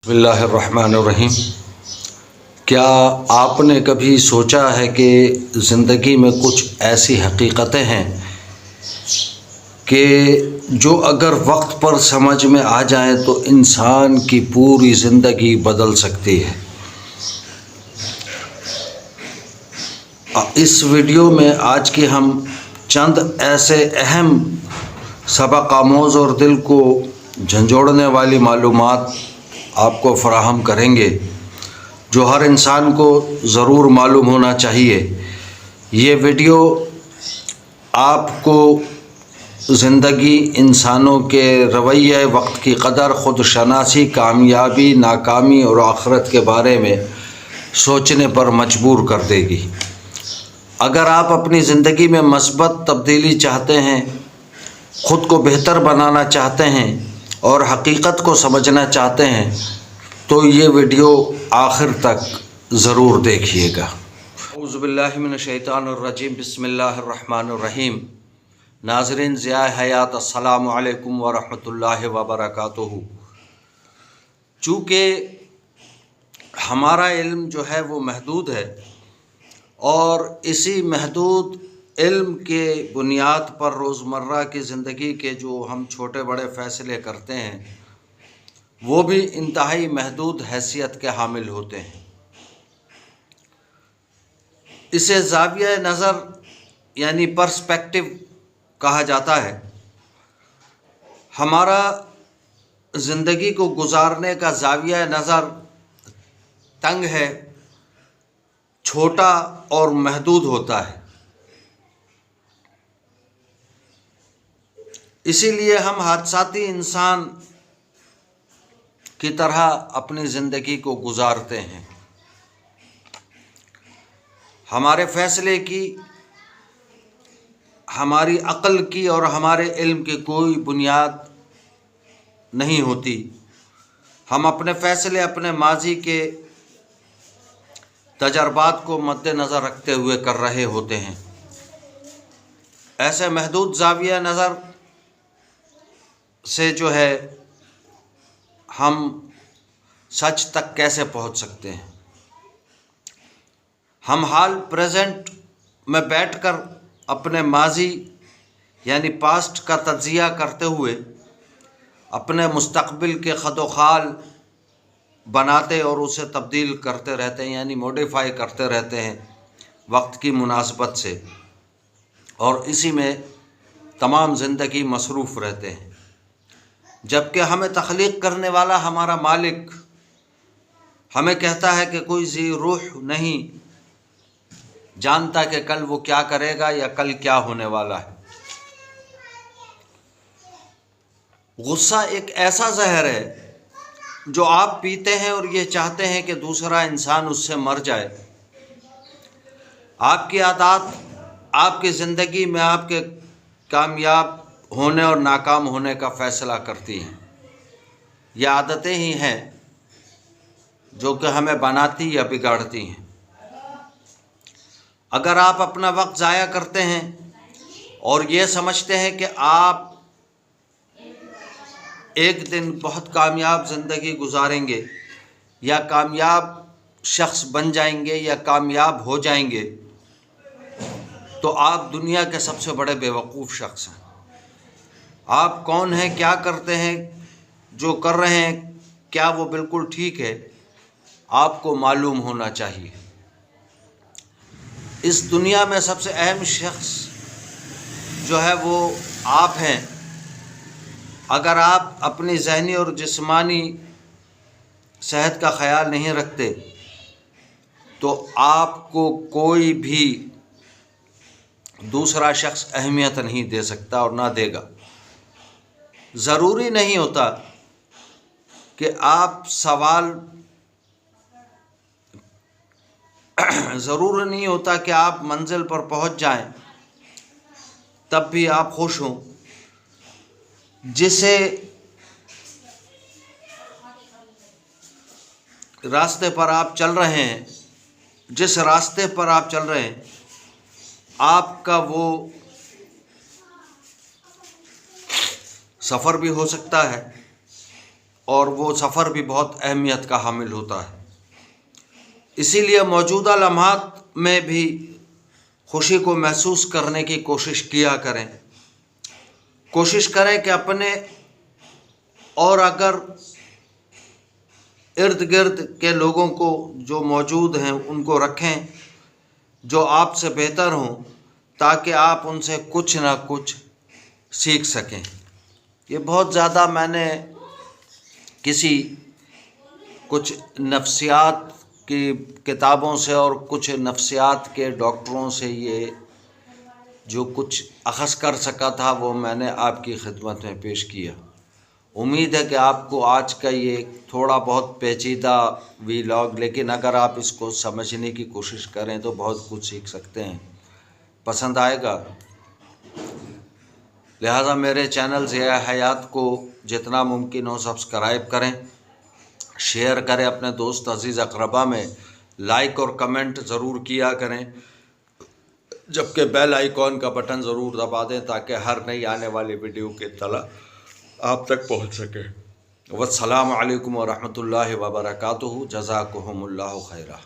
बिस्मिल्लाहिर्रहमानिर्रहीम। क्या आपने कभी सोचा है कि ज़िंदगी में कुछ ऐसी हकीकतें हैं कि जो अगर वक्त पर समझ में आ जाएं तो इंसान की पूरी ज़िंदगी बदल सकती है। इस वीडियो में आज की हम चंद ऐसे अहम सबक आमोज़ और दिल को झंझोड़ने वाली मालूमात आपको फ़राहम करेंगे जो हर इंसान को ज़रूर मालूम होना चाहिए। ये वीडियो आपको ज़िंदगी, इंसानों के रवैये, वक्त की कदर, ख़ुद शनासी, कामयाबी, नाकामी और आखिरत के बारे में सोचने पर मजबूर कर देगी। अगर आप अपनी ज़िंदगी में मस्बत तब्दीली चाहते हैं, ख़ुद को बेहतर बनाना चाहते हैं और हकीकत को समझना चाहते हैं तो ये वीडियो आखिर तक ज़रूर देखिएगा। औज़ु बिल्लाहि मिनश शैतानिर रजीम, बिस्मिल्लाहिर्रहमानिर्रहीम। नाज़रीन ज़िया हयात, अस्सलामु अलैकुम व रहमतुल्लाहि व बरकातुहू। चूँकि हमारा इल्म जो है वो महदूद है और इसी महदूद इल्म के बुनियाद पर रोज़मर्रा की ज़िंदगी के जो हम छोटे बड़े फ़ैसले करते हैं वो भी इंतहाई महदूद हैसियत के हामिल होते हैं। इसे ज़ाविया नज़र यानी पर्सपेक्टिव कहा जाता है। हमारा ज़िंदगी को गुजारने का ज़ाविया नज़र तंग है, छोटा और महदूद होता है। इसीलिए हम हादसाती इंसान की तरह अपनी ज़िंदगी को गुजारते हैं। हमारे फ़ैसले की, हमारी अक़ल की और हमारे इल्म की कोई बुनियाद नहीं होती। हम अपने फ़ैसले अपने माजी के तजर्बात को मद्देनज़र रखते हुए कर रहे होते हैं। ऐसे महदूद ज़ाविया नज़र से जो है हम सच तक कैसे पहुंच सकते हैं। हम हाल प्रेजेंट में बैठकर अपने माजी यानी पास्ट का तज्ज़िया करते हुए अपने मुस्तक़बिल के ख़दोख़ाल बनाते और उसे तब्दील करते रहते हैं, यानी मॉडिफाई करते रहते हैं वक्त की मुनासबत से, और इसी में तमाम ज़िंदगी मसरूफ़ रहते हैं। जबकि हमें तख्लीक़ करने वाला हमारा मालिक हमें कहता है कि कोई ज़ी रूह नहीं जानता कि कल वो क्या करेगा या कल क्या होने वाला है। गुस्सा एक ऐसा जहर है जो आप पीते हैं और ये चाहते हैं कि दूसरा इंसान उससे मर जाए। आपकी आदत आपकी ज़िंदगी में आपके कामयाब होने और नाकाम होने का फ़ैसला करती हैं। ये आदतें ही हैं जो कि हमें बनाती या बिगाड़ती हैं। अगर आप अपना वक्त ज़ाया करते हैं और ये समझते हैं कि आप एक दिन बहुत कामयाब ज़िंदगी गुजारेंगे या कामयाब शख्स बन जाएंगे या कामयाब हो जाएंगे, तो आप दुनिया के सबसे बड़े बेवकूफ़ शख्स हैं। आप कौन हैं, क्या करते हैं, जो कर रहे हैं क्या वो बिल्कुल ठीक है, आपको मालूम होना चाहिए। इस दुनिया में सबसे अहम शख्स जो है वो आप हैं। अगर आप अपनी ज़हनी और जिस्मानी सेहत का ख़याल नहीं रखते तो आपको कोई भी दूसरा शख्स अहमियत नहीं दे सकता और ना देगा। ज़रूरी नहीं होता कि आप ज़रूरी नहीं होता कि आप मंजिल पर पहुंच जाएं तब भी आप खुश हों। जिसे रास्ते पर आप चल रहे हैं, जिस रास्ते पर आप चल रहे हैं, आपका वो सफ़र भी हो सकता है और वो सफ़र भी बहुत अहमियत का हामिल होता है। इसीलिए मौजूदा लम्हात में भी खुशी को महसूस करने की कोशिश किया करें। कोशिश करें कि अपने और अगर इर्द गिर्द के लोगों को जो मौजूद हैं उनको रखें जो आपसे बेहतर हों, ताकि आप उनसे कुछ ना कुछ सीख सकें। ये बहुत ज़्यादा मैंने किसी कुछ नफ्सियात की किताबों से और कुछ नफ्सियात के डॉक्टरों से ये जो कुछ अख़ज़ कर सका था वो मैंने आपकी खिदमत में पेश किया। उम्मीद है कि आपको आज का ये थोड़ा बहुत पेचीदा वीलॉग, लेकिन अगर आप इसको समझने की कोशिश करें तो बहुत कुछ सीख सकते हैं, पसंद आएगा। लिहाजा मेरे चैनल ज़िया हयात को जितना मुमकिन हो सब्सक्राइब करें, शेयर करें अपने दोस्त अज़ीज़ अक़रबा में, लाइक और कमेंट ज़रूर किया करें, जबकि बेल आइकॉन का बटन ज़रूर दबा दें ताकि हर नई आने वाली वीडियो की इत्तला आप तक पहुँच सके। वस्सलामु अलैकुम व रहमतुल्लाहि व बरकातुहू। जज़ाकुमुल्लाहु खैरा।